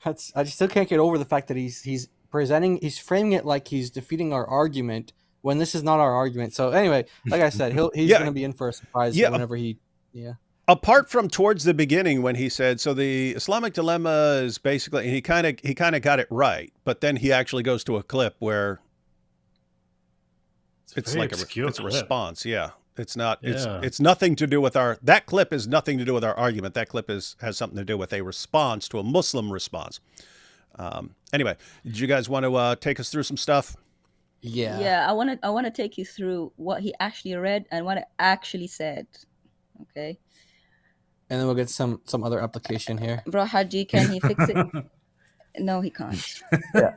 I still can't get over the fact that he's framing it like he's defeating our argument when this is not our argument. So anyway, like I said, he's Yeah, gonna be in for a surprise yeah. whenever he. Yeah. Apart from towards the beginning when he said, so the Islamic dilemma is basically, he kind of got it right, but then he actually goes to a clip where It's a it's very like obscure it's a clip. response. Yeah. It's not, Yeah. it's nothing to do with that clip is nothing to do with our argument. That clip has something to do with a response to a Muslim response. Anyway, did you guys want to take us through some stuff? Yeah. Yeah, I want to take you through what he actually read and what it actually said. Okay. And then we'll get some other application here. Bro Haji, can he fix it? No, he can't. Yeah.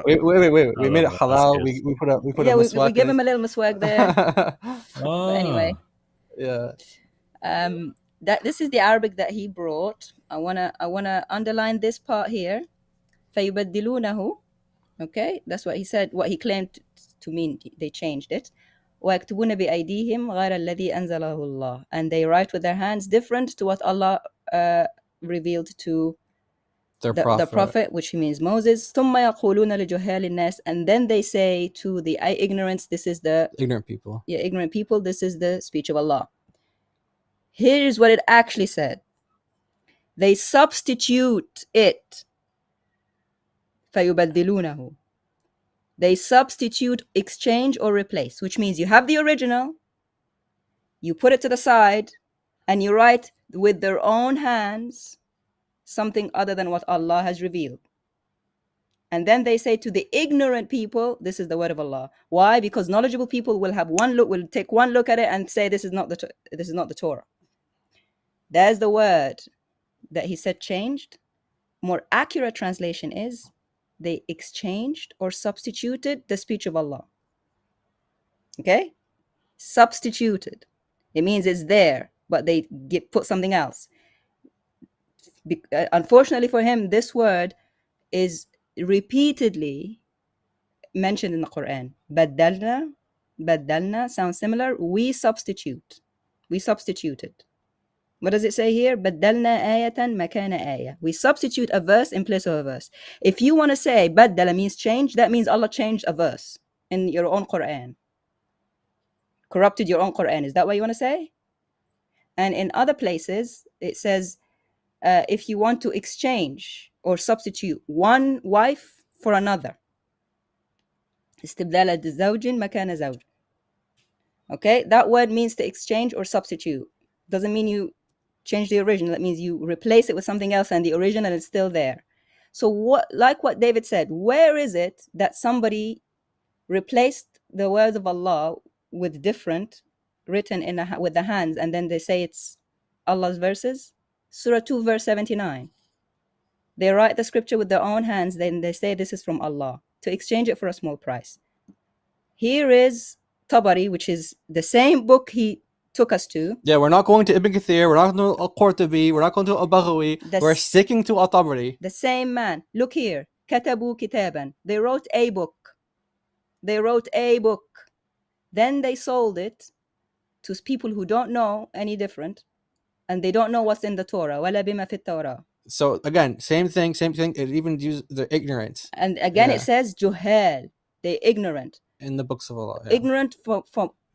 Wait. We made it love halal. baskets. We put Yeah, a we miswak give in him it. a little miswag there. Oh. But anyway, Yeah. that this is the Arabic that he brought. I wanna underline this part here. فَيُبَدِّلُونَهُ. Okay, that's what he said. What he claimed to mean. They changed it. وَيَكْتُبُونَ بِأَيْدِيهِمْ غَيْرَ الَّذِي أَنزَلَهُ اللَّهُ. And they write with their hands different to what Allah revealed to Their the prophet, which means Moses. ثُمَّ يَقُولُونَ لِجُهَالِ النَّاسِ. And then they say to the ignorance, this is the ignorant people. Yeah, ignorant people, this is the speech of Allah. Here's what it actually said. They substitute it. فَيُبَدِّلُونَهُ. They substitute, exchange, or replace, which means you have the original, you put it to the side, and you write with their own hands something other than what Allah has revealed. And then they say to the ignorant people, this is the word of Allah. Why? Because knowledgeable people will take one look at it and say this is not the Torah. There's the word that he said changed. More accurate translation is they exchanged or substituted the speech of Allah. Okay? Substituted. It means it's there, but they put something else. Unfortunately for him, this word is repeatedly mentioned in the Quran. Baddalna sounds similar. We substituted. What does it say here? Baddalna ayatan makana ayah. We substitute a verse in place of a verse. If you want to say baddala means change, that means Allah changed a verse in your own Quran. Corrupted your own Quran. Is that what you want to say? And in other places, it says if you want to exchange or substitute one wife for another. استبدال الزوج مكان زوج. Okay, that word means to exchange or substitute. Doesn't mean you change the original. That means you replace it with something else and the original is still there. So what David said, where is it that somebody replaced the words of Allah with different written with the hands and then they say it's Allah's verses? Surah 2 verse 79. They write the scripture with their own hands, then they say this is from Allah to exchange it for a small price. Here is Tabari, which is the same book he took us to. Yeah, we're not going to Ibn Kathir, we're not going to Al-Qurtubi, we're not going to Al-Baghawi, we're sticking to Al-Tabari. The same man. Look here. كتبوا كتابا. They wrote a book. Then they sold it to people who don't know any different, and they don't know what's in the Torah. ولا بما في التوراة. So again, same thing. It even uses the ignorance. And again, it says juhal. They ignorant. In the books of Allah. Yeah.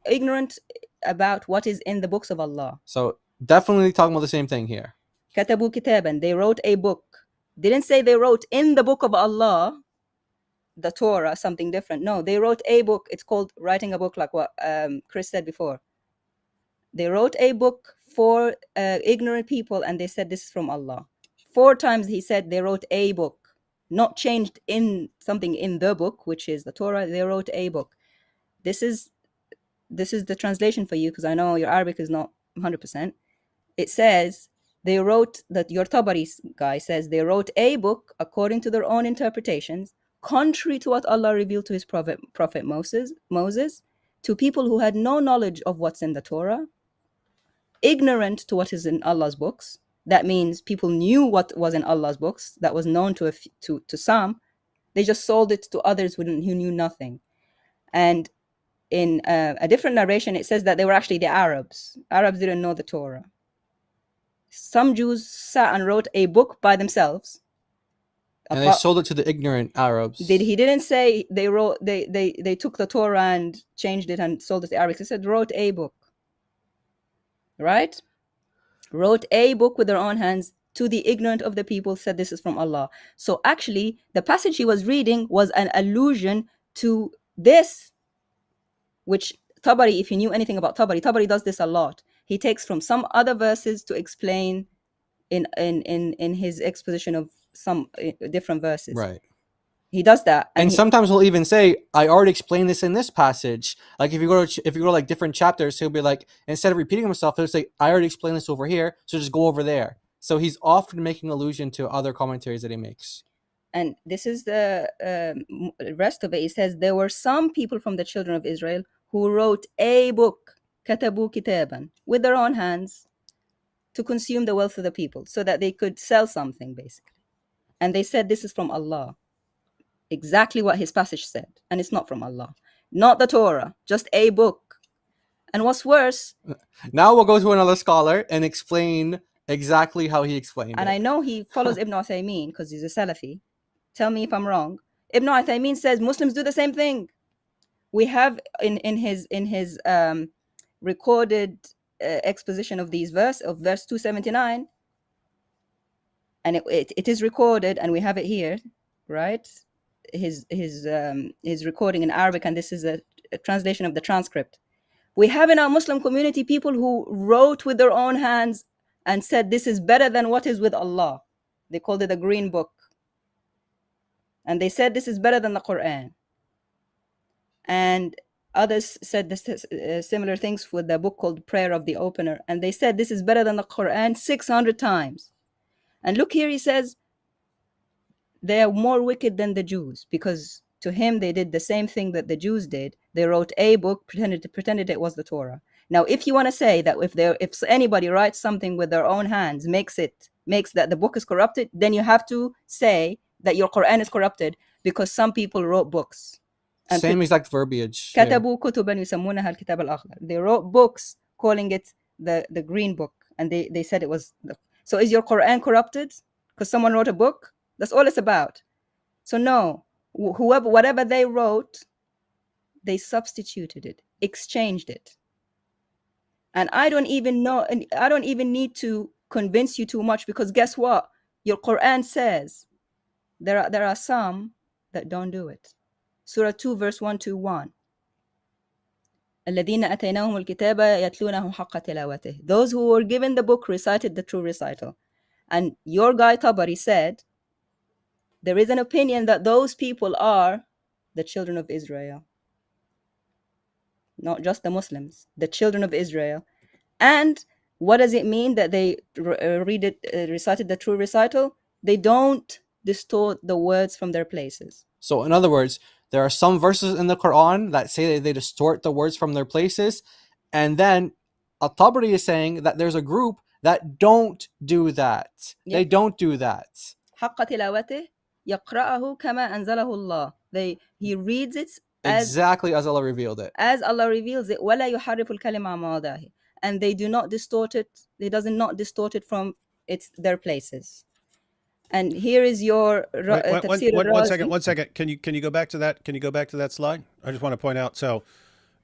Ignorant about what is in the books of Allah. So definitely talking about the same thing here. كتبوا كتابا. They wrote a book. Didn't say they wrote in the book of Allah, the Torah, something different. No, they wrote a book. It's called writing a book, like what Chris said before. They wrote a book for ignorant people, and they said this is from Allah. 4 times he said they wrote a book, not changed in something in the book, which is the Torah. They wrote a book. This is the translation for you, because I know your Arabic is not 100%. It says they wrote, that your Tabari guy says they wrote a book according to their own interpretations, contrary to what Allah revealed to his prophet Moses, to people who had no knowledge of what's in the Torah, ignorant to what is in Allah's books. That means people knew what was in Allah's books, that was known to some. They just sold it to others who knew nothing. And in a different narration, it says that they were actually the Arabs. Arabs didn't know the Torah. Some Jews sat and wrote a book by themselves, And they sold it to the ignorant Arabs. He didn't say they wrote, they took the Torah and changed it and sold it to Arabics. He said wrote a book, right? Wrote a book with their own hands to the ignorant of the people, said this is from Allah. So actually, the passage he was reading was an allusion to this, which Tabari, if you knew anything about Tabari does this a lot. He takes from some other verses to explain in his exposition of some different verses. Right. He does that, and sometimes he'll even say, "I already explained this in this passage." Like if you go to like different chapters, he'll be like, instead of repeating himself, he'll say, "I already explained this over here, so just go over there." So he's often making allusion to other commentaries that he makes. And this is the rest of it. He says there were some people from the children of Israel who wrote a book, katabu kitaban, with their own hands, to consume the wealth of the people, so that they could sell something, basically. And they said this is from Allah. Exactly what his passage said. And it's not from Allah. Not the Torah, just a book. And what's worse... Now we'll go to another scholar and explain exactly how he explained it. And I know he follows Ibn Uthaymeen because he's a Salafi. Tell me if I'm wrong. Ibn Uthaymeen says Muslims do the same thing. We have in his recorded exposition of these verse 279, and it is recorded, and we have it here, right? His recording in Arabic, and this is a translation of the transcript. We have in our Muslim community people who wrote with their own hands and said this is better than what is with Allah. They called it a green book. And they said this is better than the Quran. And others said this, similar things with the book called Prayer of the Opener. And they said this is better than the Quran 600 times. And look here, he says, they are more wicked than the Jews, because to him they did the same thing that the Jews did. They wrote a book, pretended it was the Torah. Now, if you want to say that if anybody writes something with their own hands, makes that the book is corrupted, then you have to say that your Quran is corrupted because some people wrote books. Same exact verbiage. كتبوا كتبا يسمونها الكتاب الأخضر. They wrote books calling it the green book, and they said it was. So is your Quran corrupted because someone wrote a book? That's all it's about. So no, whatever they wrote, they substituted it, exchanged it. And I don't even need to convince you too much, because guess what? Your Quran says there are some that don't do it. Surah 2 verse 121. الذين أتيناهم الكتاب يتلونه حق تلاوته. Those who were given the book recited the true recital. And your guy Tabari said there is an opinion that those people are the children of Israel. Not just the Muslims, the children of Israel. And what does it mean that they recited the true recital? They don't distort the words from their places. So in other words, there are some verses in the Quran that say that they distort the words from their places. And then Tabari is saying that there's a group that don't do that. Yep. They don't do that. حق تلاوته يقرأه كما أنزله الله. He reads it exactly as Allah revealed it. As Allah reveals it. ولا يحرف الكلمة عن مواضعه. And they do not distort it. They not distort it from their places. And here is your Tafsir. One second. Can you go back to that? Can you go back to that slide? I just want to point out. So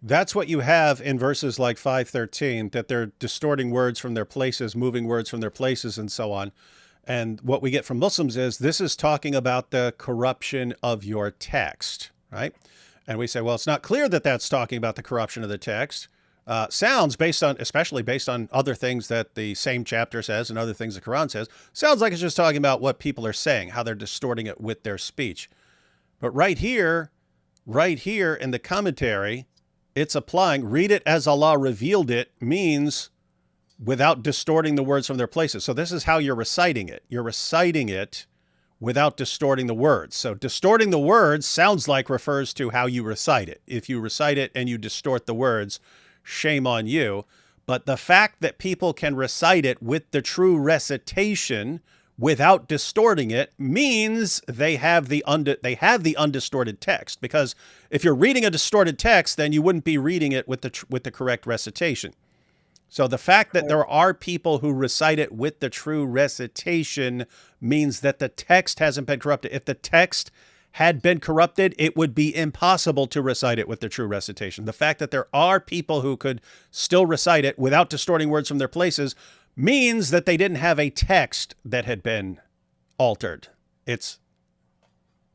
that's what you have in verses like 5:13, that they're distorting words from their places, moving words from their places, and so on. And what we get from Muslims is this is talking about the corruption of your text, right? And we say, well, it's not clear that that's talking about the corruption of the text. Sounds especially based on other things that the same chapter says and other things the Quran says, sounds like it's just talking about what people are saying, how they're distorting it with their speech. But right here in the commentary, it's applying, read it as Allah revealed it, means without distorting the words from their places. So this is how you're reciting it. You're reciting it without distorting the words. So distorting the words sounds like refers to how you recite it. If you recite it and you distort the words, shame on you. But the fact that people can recite it with the true recitation without distorting it means they have the undistorted text. Because if you're reading a distorted text, then you wouldn't be reading it with the correct recitation. So the fact that there are people who recite it with the true recitation means that the text hasn't been corrupted. If the text had been corrupted, it would be impossible to recite it with the true recitation. The fact that there are people who could still recite it without distorting words from their places means that they didn't have a text that had been altered.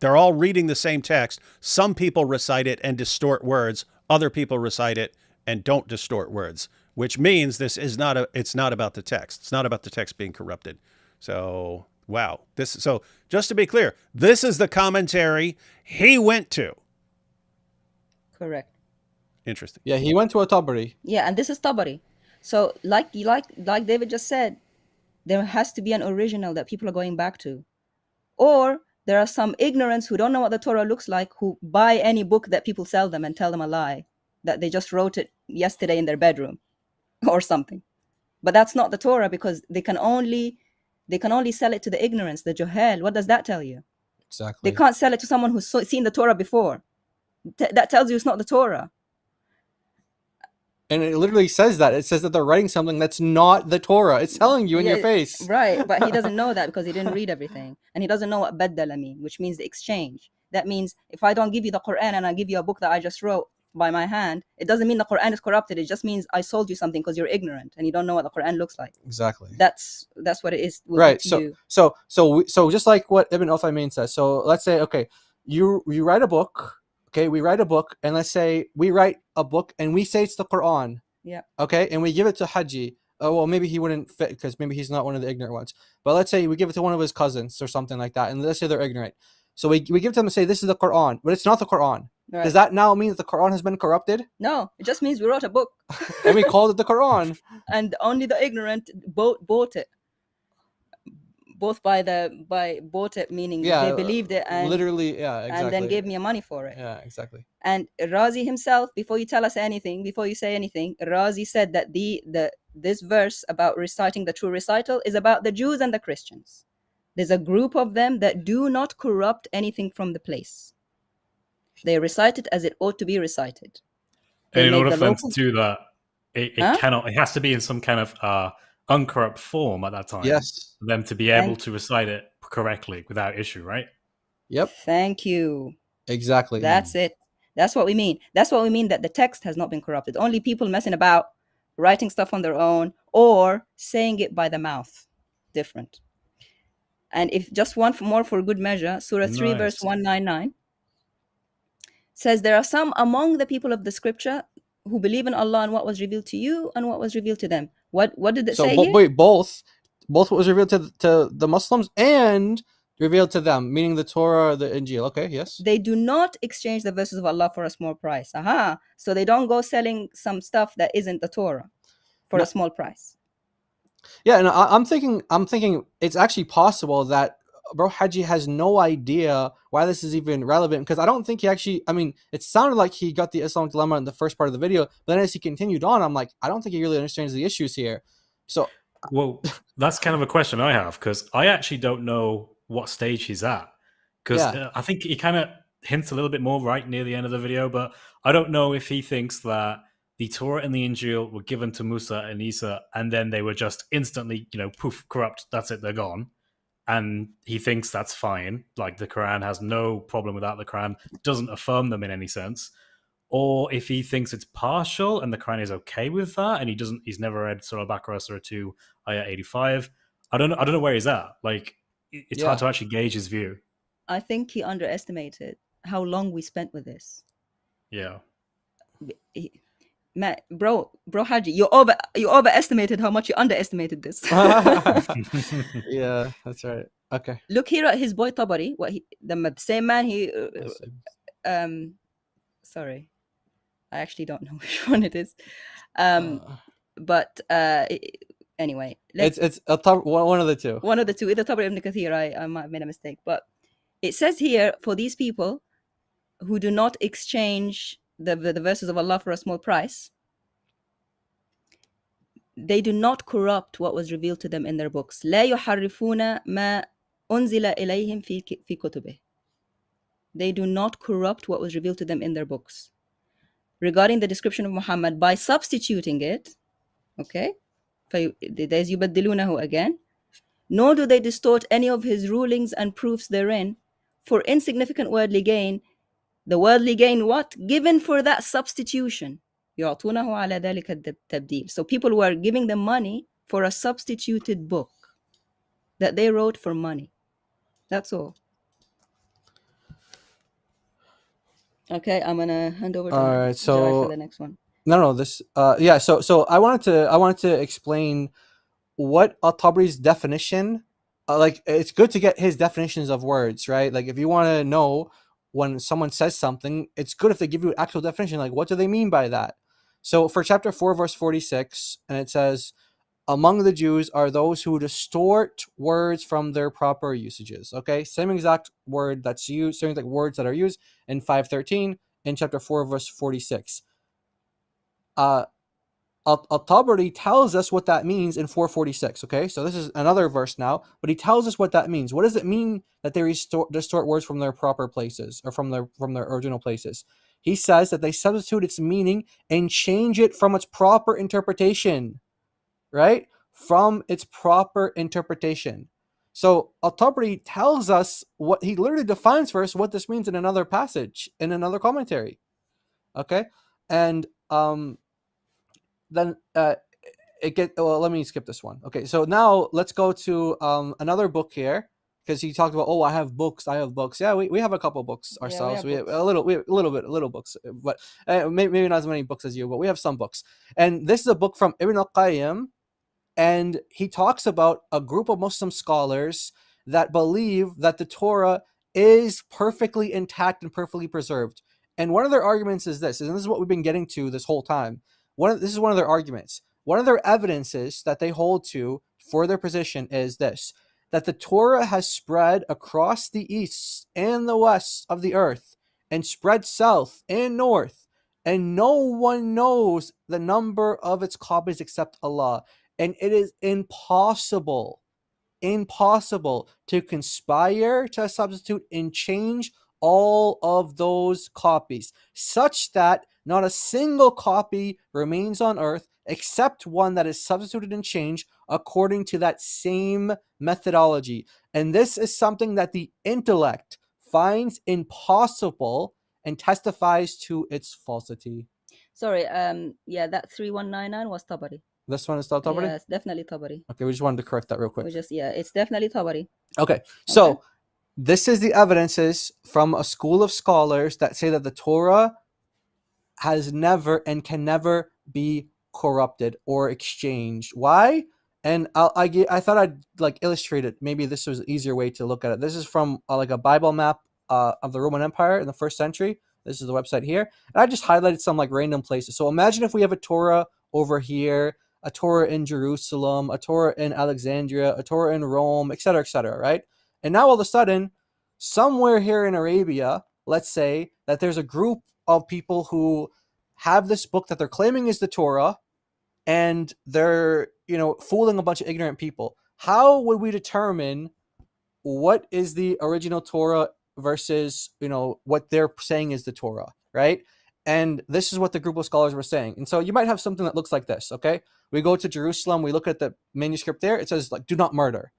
They're all reading the same text. Some people recite it and distort words. Other people recite it and don't distort words, which means it's not about the text. It's not about the text being corrupted. So, wow. So just to be clear, this is the commentary he went to. Correct. Interesting. Yeah, he went to a Tabari. Yeah, and this is Tabari. So like David just said, there has to be an original that people are going back to. Or there are some ignorants who don't know what the Torah looks like, who buy any book that people sell them and tell them a lie, that they just wrote it yesterday in their bedroom or something. But that's not the Torah, because they can only sell it to the ignorance, the Johel. What does that tell you? Exactly. They can't sell it to someone who's seen the Torah before. That tells you it's not the Torah. And it literally says that. It says that they're writing something that's not the Torah. It's telling you in your face. Right, but he doesn't know that because he didn't read everything. And he doesn't know what baddala mean, which means the exchange. That means if I don't give you the Quran and I give you a book that I just wrote by my hand, it doesn't mean the Quran is corrupted. It just means I sold you something because you're ignorant and you don't know what the Quran looks like. Exactly. That's what it is. Right. So just like what Ibn Uthaymin says. So let's say, okay, you write a book. Okay, we write a book, and let's say we write a book and we say it's the Quran. Yeah. Okay, and we give it to Haji. Oh, well, maybe he wouldn't fit because maybe he's not one of the ignorant ones. But let's say we give it to one of his cousins or something like that, and let's say they're ignorant. So we give it to them and say this is the Quran, but it's not the Quran. Right. Does that now mean that the Quran has been corrupted? No, it just means we wrote a book. And we called it the Quran. And only the ignorant bought it. Both bought it, meaning they believed it and literally, yeah, exactly. And then gave me money for it. Yeah, exactly. And Razi himself, before you tell us anything, before you say anything, Razi said that this verse about reciting the true recital is about the Jews and the Christians. There's a group of them that do not corrupt anything from the place. They recite it as it ought to be recited. And in order for them to do that, it has to be in some kind of uncorrupt form at that time. Yes. For them to be able to recite it correctly without issue, right? Yep. Thank you. Exactly. That's it. That's what we mean. That's what we mean, that the text has not been corrupted. Only people messing about, writing stuff on their own, or saying it by the mouth. Different. And if just one more for good measure, Surah 3, verse 199 says, there are some among the people of the scripture who believe in Allah and what was revealed to you and what was revealed to them. What did it say here? Wait, both what was revealed to the Muslims and revealed to them, meaning the Torah, the Injil. Okay, yes. They do not exchange the verses of Allah for a small price. Aha. So they don't go selling some stuff that isn't the Torah for a small price. Yeah, and I'm thinking it's actually possible that Bro Haji has no idea why this is even relevant, because I don't think he actually, I mean, it sounded like he got the Islamic dilemma in the first part of the video, but then as he continued on, I'm like, I don't think he really understands the issues here. So, well, that's kind of a question I have, because I actually don't know what stage he's at, because I think he kind of hints a little bit more right near the end of the video, but I don't know if he thinks that the Torah and the Injil were given to Musa and Isa, and then they were just instantly, poof, corrupt. That's it, they're gone. And he thinks that's fine. Like the Quran has no problem with that. The Quran doesn't affirm them in any sense. Or if he thinks it's partial and the Quran is okay with that, and he's never read Surah Al-Baqarah, Surah 2, Ayah 85. I don't know where he's at. Like, it's hard to actually gauge his view. I think he underestimated how long we spent with this. Yeah. Bro Haji, you overestimated how much you underestimated this. Yeah, that's right. Okay. Look here at his boy Tabari. The same man sorry, I actually don't know which one it is. But anyway, it's one of the two. One of the two. Either Tabari or Ibn Kathir. I might have made a mistake, but it says here, for these people who do not exchange the verses of Allah for a small price, they do not corrupt what was revealed to them in their books. لا يحرفون ما أنزل إليهم في كتبه. They do not corrupt what was revealed to them in their books. Regarding the description of Muhammad, by substituting it Okay? There's يُبَدِّلُونَهُ again. Nor do they distort any of his rulings and proofs therein for insignificant worldly gain. The worldly gain what? Given for that substitution. يُعْطُونَهُ عَلَى ذَلِكَ التَّبْدِيل. So people were giving them money for a substituted book that they wrote for money. That's all. Okay, I'm gonna hand over to All right, Jai for so the next one. no, this yeah. So I wanted to explain what Al-Tabari's definition. Like, it's good to get his definitions of words, right? Like, if you want to know when someone says something, it's good if they give you an actual definition. Like, what do they mean by that? So for chapter 4, verse 46, and it says, among the Jews are those who distort words from their proper usages. Okay, same exact word that's used, same exact words that are used in 5:13 in chapter 4, verse 46. Al-Tabari tells us what that means in 446. Okay, so this is another verse now, but he tells us what that means. What does it mean that they distort words from their proper places, or from their original places? He says that they substitute its meaning and change it from its proper interpretation. Right? From its proper interpretation. So Al-Tabari tells us what he literally defines for us what this means in another passage, in another commentary. Okay, and then well, let me skip this one. Okay, so now let's go to another book here, because he talked about, I have books. Yeah, we have a couple books ourselves. We have a little books, but maybe not as many books as you, but we have some books. And this is a book from Ibn al-Qayyim, and he talks about a group of Muslim scholars that believe that the Torah is perfectly intact and perfectly preserved. And one of their arguments is this, and this is what we've been getting to this whole time. This is one of their arguments. One of their evidences that they hold to for their position is this, that the Torah has spread across the east and the west of the earth, and spread south and north, and no one knows the number of its copies except Allah. And it is impossible to conspire to substitute and change all of those copies, such that not a single copy remains on earth except one that is substituted and changed according to that same methodology. And this is something that the intellect finds impossible and testifies to its falsity. Sorry, yeah, that 3199 was Tabari. This one is still Tabari? Yeah, it's definitely Tabari. Okay, we just wanted to correct that real quick. It's definitely Tabari. Okay, so this is the evidences from a school of scholars that say that the Torah has never and can never be corrupted or exchanged. Why? And I thought I'd like illustrate it. Maybe this was an easier way to look at it. This is from like a Bible map of the Roman Empire in the 1st century. This is the website here. And I just highlighted some like random places. So imagine if we have a Torah over here, a Torah in Jerusalem, a Torah in Alexandria, a Torah in Rome, etc., right? And now all of a sudden, somewhere here in Arabia, let's say that there's a group of people who have this book that they're claiming is the Torah, and they're, fooling a bunch of ignorant people. How would we determine what is the original Torah versus, what they're saying is the Torah, right? And this is what the group of scholars were saying. And so you might have something that looks like this, okay? We go to Jerusalem, we look at the manuscript there, it says, like, do not murder.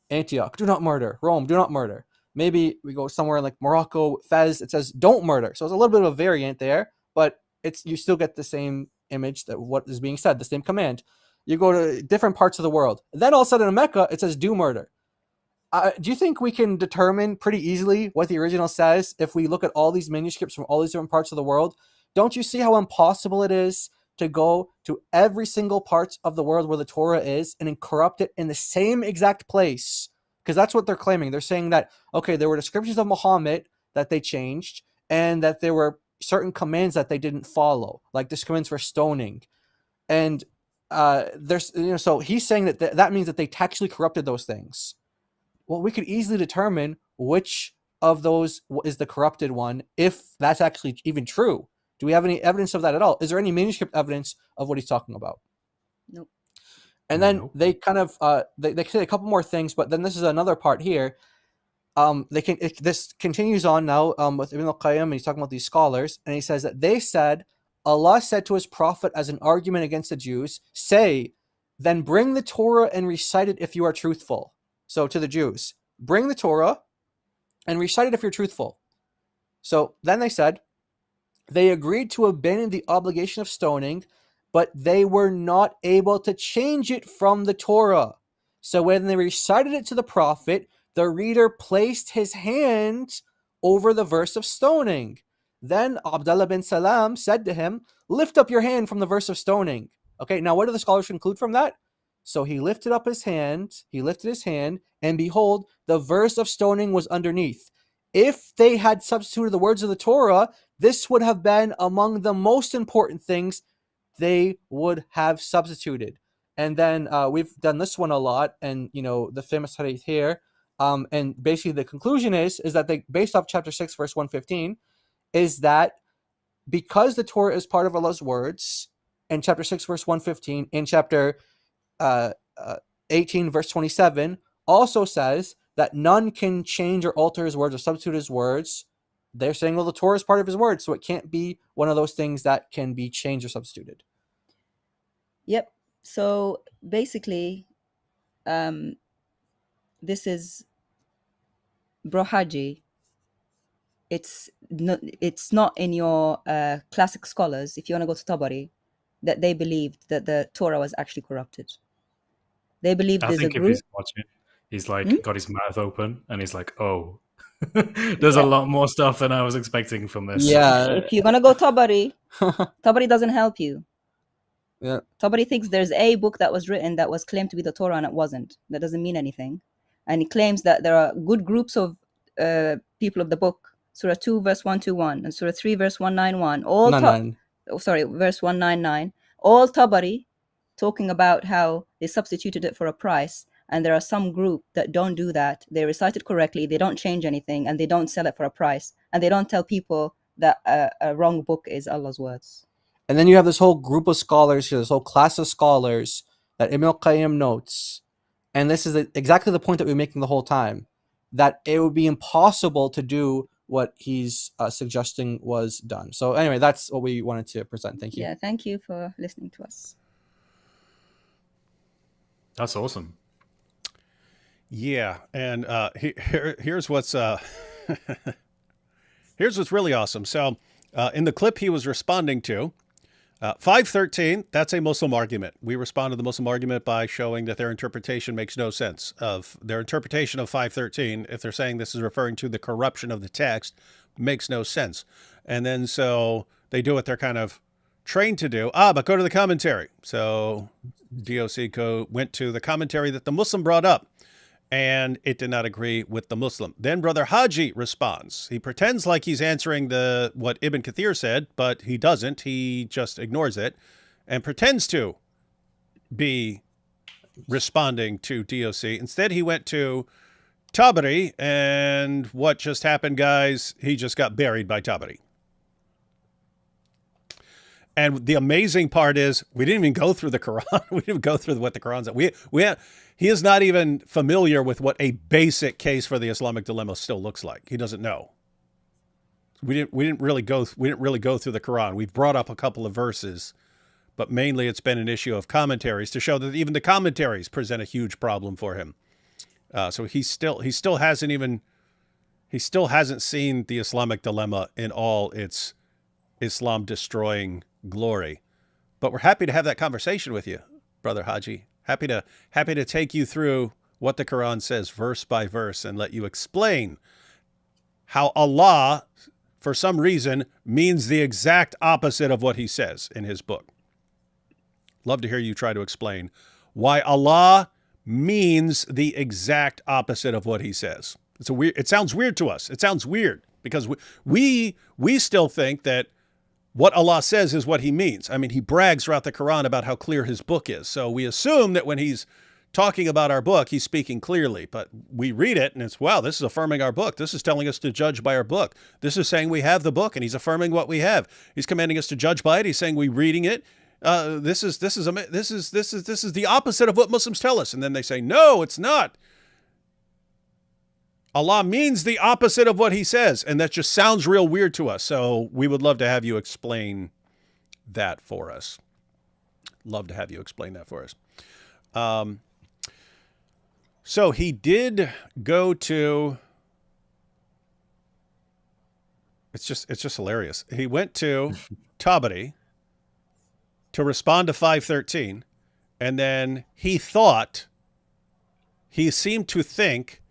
Antioch, do not murder. Rome, do not murder. Maybe we go somewhere like Morocco, Fez, it says, don't murder. So it's a little bit of a variant there, but you still get the same image that what is being said, the same command. You go to different parts of the world. Then all of a sudden in Mecca, it says, do murder. Do you think we can determine pretty easily what the original says if we look at all these manuscripts from all these different parts of the world? Don't you see how impossible it is to go to every single part of the world where the Torah is and then corrupt it in the same exact place? Because that's what they're claiming. They're saying that, okay, there were descriptions of Muhammad that they changed, and that there were certain commands that they didn't follow, like this commands for stoning. And there's, so he's saying that that means that they textually corrupted those things. Well, we could easily determine which of those is the corrupted one, if that's actually even true. Do we have any evidence of that at all? Is there any manuscript evidence of what he's talking about? Nope. And then they kind of they say a couple more things, but then this is another part here. This continues on now with Ibn al-Qayyim, and he's talking about these scholars, and he says that they said Allah said to his prophet as an argument against the Jews, say, then bring the Torah and recite it if you are truthful. So to the Jews, bring the Torah and recite it if you're truthful. So then they said, they agreed to abandon the obligation of stoning, but they were not able to change it from the Torah. So when they recited it to the prophet, the reader placed his hand over the verse of stoning. Then Abdullah bin Salam said to him, lift up your hand from the verse of stoning. Okay, now what do the scholars conclude from that? So he lifted his hand, and behold, the verse of stoning was underneath. If they had substituted the words of the Torah, this would have been among the most important things they would have substituted. And then we've done this one a lot, and the famous hadith here. And basically the conclusion is that they, based off chapter 6, verse 115, is that because the Torah is part of Allah's words, in chapter 6, verse 115, in chapter 18, verse 27, also says that none can change or alter his words or substitute his words. They're saying, well, the Torah is part of his words, so it can't be one of those things that can be changed or substituted. Yep. So basically, this is Bro Haji. It's not in your classic scholars, if you want to go to Tabari, that they believed that the Torah was actually corrupted. They believe there's a think if group. he's watching, he's like got his mouth open and he's like, oh, there's a lot more stuff than I was expecting from this. Yeah. If you're going to go Tabari, Tabari doesn't help you. Yeah. Tabari thinks there's a book that was written that was claimed to be the Torah and it wasn't. That doesn't mean anything. And he claims that there are good groups of people of the book. Surah 2, verse 121, and Surah 3, verse 191. Verse 199. All Tabari talking about how they substituted it for a price. And there are some group that don't do that. They recite it correctly. They don't change anything, and they don't sell it for a price. And they don't tell people that a wrong book is Allah's words. And then you have this whole group of scholars here, this whole class of scholars that Ibn al-Qayyim notes. And this is exactly the point that we're making the whole time, that it would be impossible to do what he's suggesting was done. So anyway, that's what we wanted to present. Thank you. Yeah, thank you for listening to us. That's awesome. Yeah, and here's what's here's what's really awesome. So in the clip he was responding to, 513, that's a Muslim argument. We respond to the Muslim argument by showing that their interpretation makes no sense. Of their interpretation of 513, if they're saying this is referring to the corruption of the text, makes no sense. And then so they do what they're kind of trained to do. But go to the commentary. So DOC went to the commentary that the Muslim brought up, and it did not agree with the Muslim. Then Brother Haji responds. He pretends like he's answering what Ibn Kathir said, but he doesn't. He just ignores it and pretends to be responding to DOC. Instead, he went to Tabari, and what just happened, guys? He just got buried by Tabari. And the amazing part is we didn't even go through the Quran. We didn't go through what the Quran said. He is not even familiar with what a basic case for the Islamic dilemma still looks like. He doesn't know. We didn't really go through the Quran. We've brought up a couple of verses, but mainly it's been an issue of commentaries to show that even the commentaries present a huge problem for him. So he still hasn't seen the Islamic dilemma in all its Islam destroying glory. But we're happy to have that conversation with you, Brother Haji. Happy to take you through what the Quran says verse by verse and let you explain how Allah, for some reason, means the exact opposite of what he says in his book. Love to hear you try to explain why Allah means the exact opposite of what he says. It sounds weird to us. It sounds weird because we still think that what Allah says is what he means. I mean, he brags throughout the Quran about how clear his book is. So we assume that when he's talking about our book, he's speaking clearly. But we read it and it's, wow, this is affirming our book. This is telling us to judge by our book. This is saying we have the book, and he's affirming what we have. He's commanding us to judge by it. He's saying we're reading it. This is the opposite of what Muslims tell us. And then they say, no, it's not. Allah means the opposite of what he says, and that just sounds real weird to us. So we would love to have you explain that for us. Love to have you explain that for us. So he did go to, it's just hilarious. He went to Tabari to respond to 513, and then he seemed to think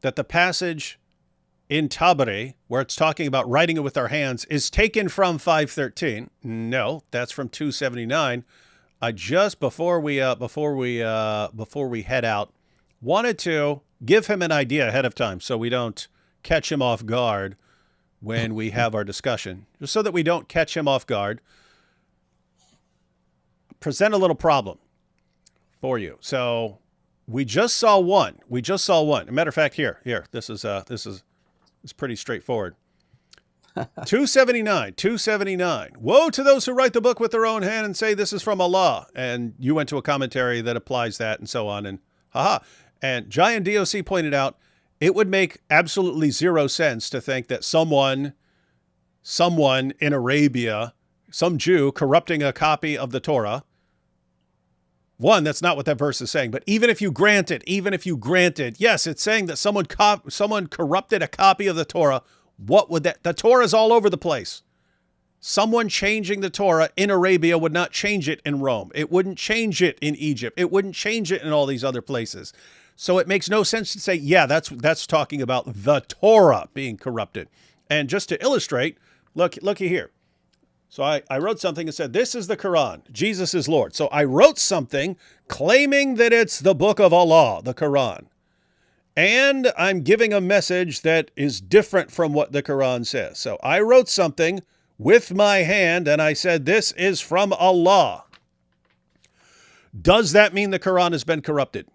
that the passage in Tabari, where it's talking about writing it with our hands, is taken from 513. No, that's from 279. I just before we head out, wanted to give him an idea ahead of time so we don't catch him off guard when we have our discussion. Just so that we don't catch him off guard, present a little problem for you. So we just saw one. As a matter of fact, here. This is pretty straightforward. 279. Woe to those who write the book with their own hand and say this is from Allah. And you went to a commentary that applies that and so on. And And Giant DOC pointed out it would make absolutely zero sense to think that someone in Arabia, some Jew corrupting a copy of the Torah. One, that's not what that verse is saying. But even if you granted, yes, it's saying that someone corrupted a copy of the Torah. What would that? The Torah is all over the place. Someone changing the Torah in Arabia would not change it in Rome. It wouldn't change it in Egypt. It wouldn't change it in all these other places. So it makes no sense to say, yeah, that's talking about the Torah being corrupted. And just to illustrate, looky here. So I wrote something and said, this is the Quran. Jesus is Lord. So I wrote something claiming that it's the book of Allah, the Quran. And I'm giving a message that is different from what the Quran says. So I wrote something with my hand and I said, this is from Allah. Does that mean the Quran has been corrupted?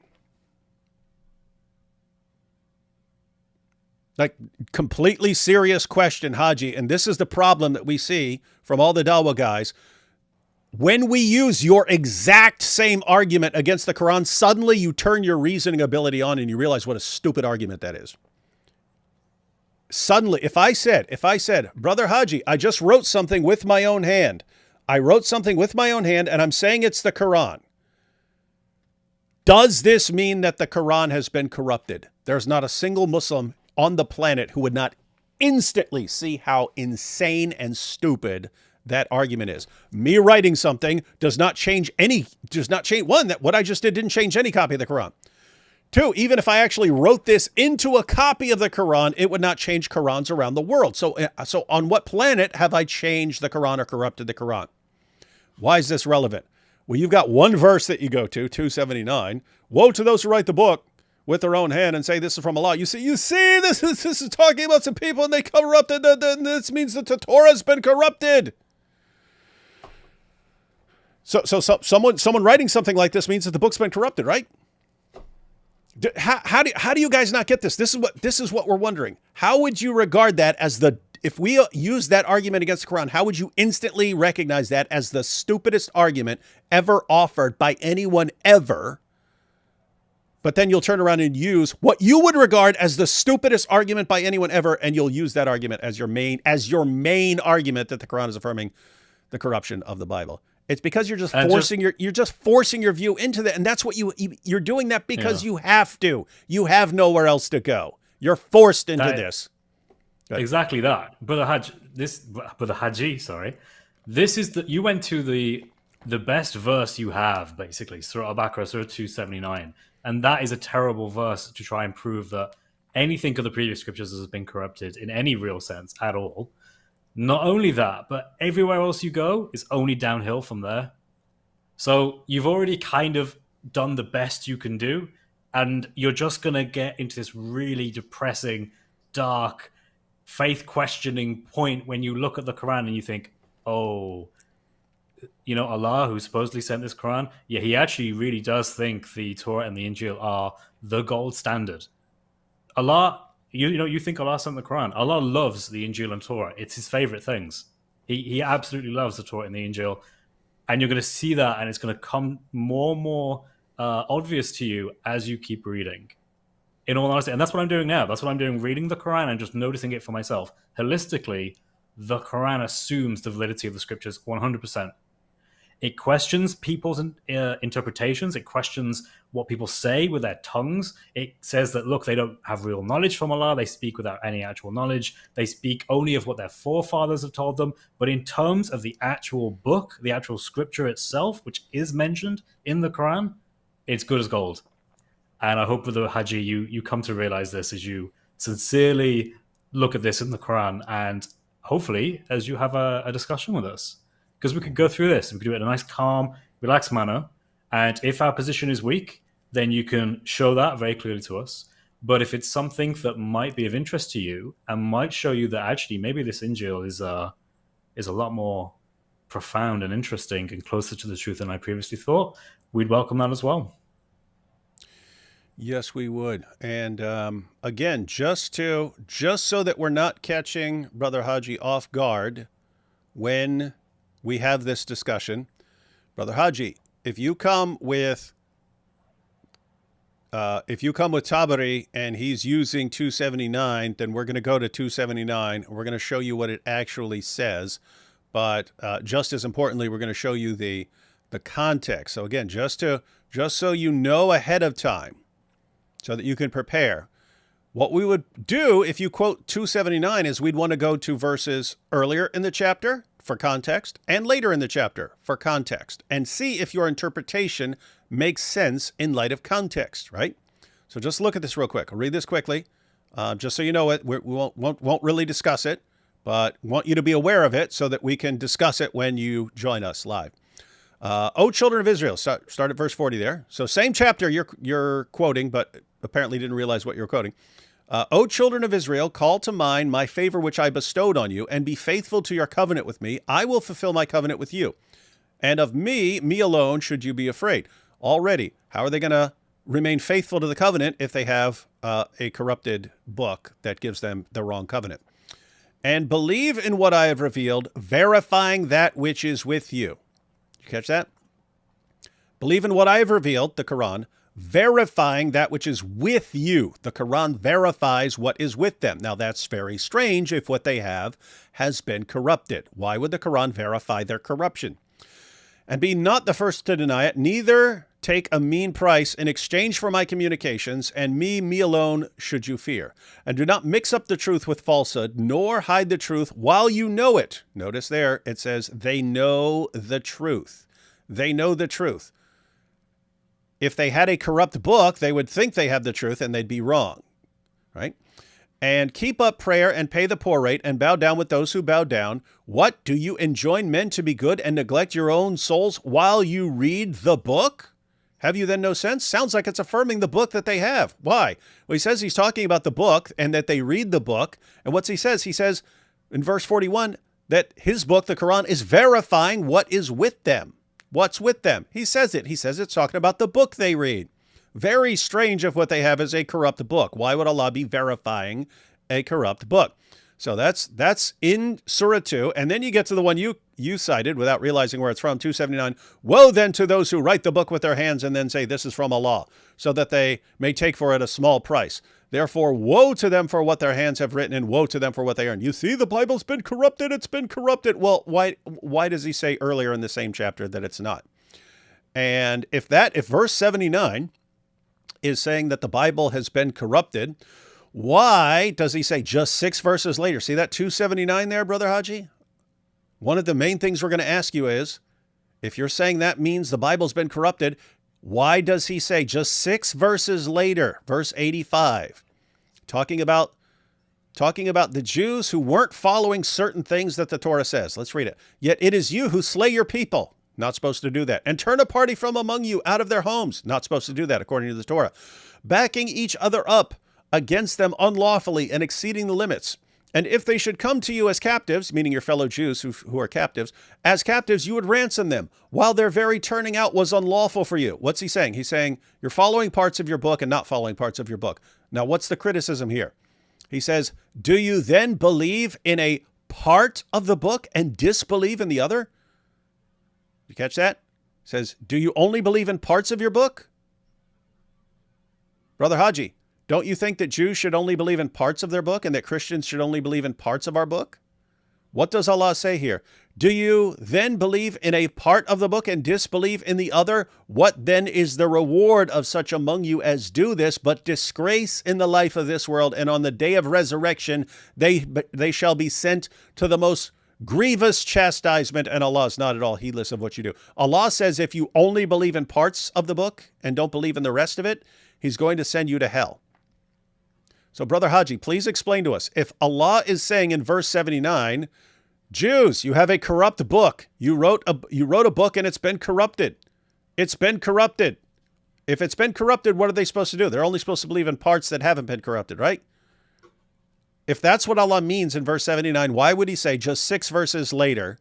Like, completely serious question, Haji. And this is the problem that we see from all the Dawah guys. When we use your exact same argument against the Quran, suddenly you turn your reasoning ability on and you realize what a stupid argument that is. Suddenly, if I said, Brother Haji, I just wrote something with my own hand. I wrote something with my own hand and I'm saying it's the Quran. Does this mean that the Quran has been corrupted? There's not a single Muslim on the planet who would not instantly see how insane and stupid that argument is. Me writing something does not change one, that what I just did didn't change any copy of the Quran. Two, even if I actually wrote this into a copy of the Quran, it would not change Qurans around the world. So on what planet have I changed the Quran or corrupted the Quran? Why is this relevant? Well, you've got one verse that you go to, 279. Woe to those who write the book with their own hand and say this is from Allah. You see, this is talking about some people and they corrupted. This means that the Torah has been corrupted. So someone writing something like this means that the book's been corrupted, right? How do you guys not get this? This is what we're wondering. How would you regard that as if we use that argument against the Quran, how would you instantly recognize that as the stupidest argument ever offered by anyone ever? But then you'll turn around and use what you would regard as the stupidest argument by anyone ever, and you'll use that argument as your main argument that the Quran is affirming the corruption of the Bible. It's because you're just forcing your view into that, and that's what you're doing that because you have to. You have nowhere else to go. You're forced into this. Exactly that, Brother Haji. Sorry, this is you went to the best verse you have, basically Surah Al-Baqarah, Surah 279. And that is a terrible verse to try and prove that anything of the previous scriptures has been corrupted in any real sense at all. Not only that, but everywhere else you go is only downhill from there. So you've already kind of done the best you can do, and you're just going to get into this really depressing, dark, faith-questioning point when you look at the Quran and you think, oh, Allah, who supposedly sent this Quran, yeah, he actually really does think the Torah and the Injil are the gold standard. Allah, you think Allah sent the Quran. Allah loves the Injil and Torah. It's his favorite things. He absolutely loves the Torah and the Injil. And you're going to see that, and it's going to come more and more obvious to you as you keep reading. In all honesty, and that's what I'm doing now. That's what I'm doing, reading the Quran and just noticing it for myself. Holistically, the Quran assumes the validity of the scriptures 100%. It questions people's interpretations. It questions what people say with their tongues. It says that, look, they don't have real knowledge from Allah. They speak without any actual knowledge. They speak only of what their forefathers have told them. But in terms of the actual book, the actual scripture itself, which is mentioned in the Quran, it's good as gold. And I hope with the Haji, you come to realize this as you sincerely look at this in the Quran, and hopefully as you have a discussion with us. Because we could go through this. We could do it in a nice, calm, relaxed manner. And if our position is weak, then you can show that very clearly to us. But if it's something that might be of interest to you and might show you that actually maybe this Injil is a lot more profound and interesting and closer to the truth than I previously thought, we'd welcome that as well. Yes, we would. And again, just so that we're not catching Brother Haji off guard when we have this discussion, Brother Haji, if you come with Tabari and he's using 279, then we're going to go to 279 and we're going to show you what it actually says. But just as importantly, we're going to show you the context. So again, just so you know ahead of time, so that you can prepare. What we would do if you quote 279 is we'd want to go to verses earlier in the chapter for context and later in the chapter for context and see if your interpretation makes sense in light of context, right? So just look at this real quick. I'll read this quickly, just so you know it. We won't really discuss it, but want you to be aware of it so that we can discuss it when you join us live. O children of Israel, start at verse 40 there. So same chapter you're quoting, but apparently didn't realize what you're quoting. O children of Israel, call to mind my favor which I bestowed on you, and be faithful to your covenant with me. I will fulfill my covenant with you. And of me alone should you be afraid. Already, how are they going to remain faithful to the covenant if they have a corrupted book that gives them the wrong covenant? And believe in what I have revealed, verifying that which is with you. You catch that? Believe in what I have revealed, the Quran, verifying that which is with you. The Quran verifies what is with them. Now, that's very strange if what they have has been corrupted. Why would the Quran verify their corruption? And be not the first to deny it, neither take a mean price in exchange for my communications, and me alone should you fear. And do not mix up the truth with falsehood, nor hide the truth while you know it. Notice there, it says, they know the truth. They know the truth. If they had a corrupt book, they would think they have the truth and they'd be wrong, right? And keep up prayer and pay the poor rate and bow down with those who bow down. What, do you enjoin men to be good and neglect your own souls while you read the book? Have you then no sense? Sounds like it's affirming the book that they have. Why? Well, he says he's talking about the book and that they read the book. And what's he says? He says in verse 41 that his book, the Quran, is verifying what is with them. What's with them? He says it. He says it's talking about the book they read. Very strange if what they have is a corrupt book. Why would Allah be verifying a corrupt book? So that's in Surah 2. And then you get to the one you cited without realizing where it's from, 279. Woe then to those who write the book with their hands and then say this is from Allah, so that they may take for it a small price. Therefore, woe to them for what their hands have written, and woe to them for what they earn. You see, the Bible's been corrupted. It's been corrupted. Well, why does he say earlier in the same chapter that it's not? And if verse 79 is saying that the Bible has been corrupted, why does he say just 6 verses later? See that 279 there, Brother Haji? One of the main things we're going to ask you is, if you're saying that means the Bible's been corrupted, why does he say just 6 verses later, verse 85, talking about the Jews who weren't following certain things that the Torah says? Let's read it. Yet it is you who slay your people. Not supposed to do that. And turn a party from among you out of their homes. Not supposed to do that according to the Torah. Backing each other up against them unlawfully and exceeding the limits. And if they should come to you as captives, meaning your fellow Jews who are captives, as captives, you would ransom them, while their very turning out was unlawful for you. What's he saying? He's saying you're following parts of your book and not following parts of your book. Now, what's the criticism here? He says, do you then believe in a part of the book and disbelieve in the other? You catch that? He says, do you only believe in parts of your book? Brother Haji, don't you think that Jews should only believe in parts of their book and that Christians should only believe in parts of our book? What does Allah say here? Do you then believe in a part of the book and disbelieve in the other? What then is the reward of such among you as do this, but disgrace in the life of this world, and on the day of resurrection they shall be sent to the most grievous chastisement, and Allah is not at all heedless of what you do. Allah says if you only believe in parts of the book and don't believe in the rest of it, He's going to send you to hell. So, Brother Haji, please explain to us, if Allah is saying in verse 79, Jews, you have a corrupt book. You wrote a book and it's been corrupted. It's been corrupted. If it's been corrupted, what are they supposed to do? They're only supposed to believe in parts that haven't been corrupted, right? If that's what Allah means in verse 79, why would He say just 6 verses later,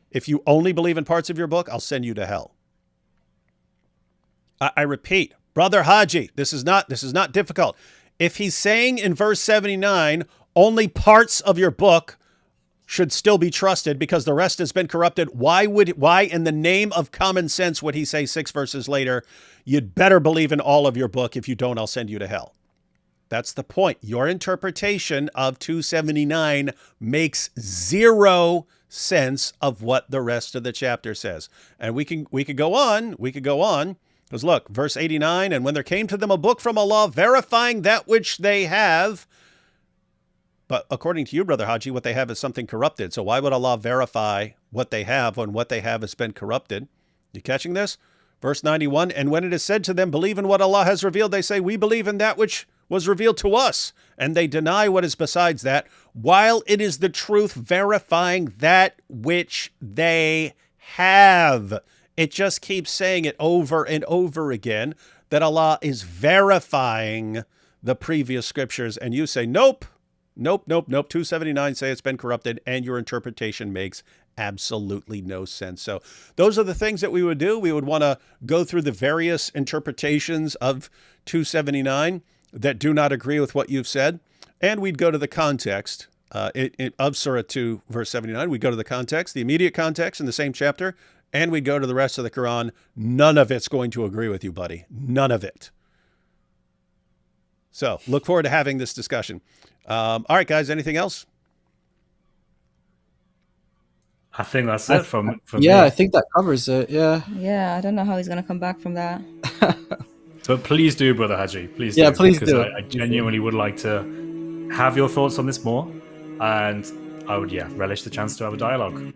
if you only believe in parts of your book, I'll send you to hell? I repeat, Brother Haji, this is not difficult. If He's saying in verse 79, only parts of your book should still be trusted because the rest has been corrupted, why in the name of common sense would He say 6 verses later, you'd better believe in all of your book, if you don't, I'll send you to hell? That's the point. Your interpretation of 279 makes 0 sense of what the rest of the chapter says. And we could go on, because look, verse 89, and when there came to them a book from Allah verifying that which they have. But according to you, Brother Haji, what they have is something corrupted. So why would Allah verify what they have when what they have has been corrupted? You catching this? Verse 91, and when it is said to them, believe in what Allah has revealed, they say, we believe in that which was revealed to us. And they deny what is besides that, while it is the truth verifying that which they have. It just keeps saying it over and over again, that Allah is verifying the previous scriptures. And you say, nope. 279 say it's been corrupted, and your interpretation makes absolutely no sense. So those are the things that we would do. We would want to go through the various interpretations of 279 that do not agree with what you've said, and we'd go to the context of Surah 2, verse 79. We'd go to the context, the immediate context in the same chapter, and we'd go to the rest of the Quran. None of it's going to agree with you, buddy. None of it. So look forward to having this discussion. All right, guys, anything else? I think that's it from yeah, me. I think that covers it. Yeah. Yeah, I don't know how he's gonna come back from that. But please do, Brother Haji. Please do. Yeah, please because do. I genuinely would like to have your thoughts on this more. And I would, relish the chance to have a dialogue.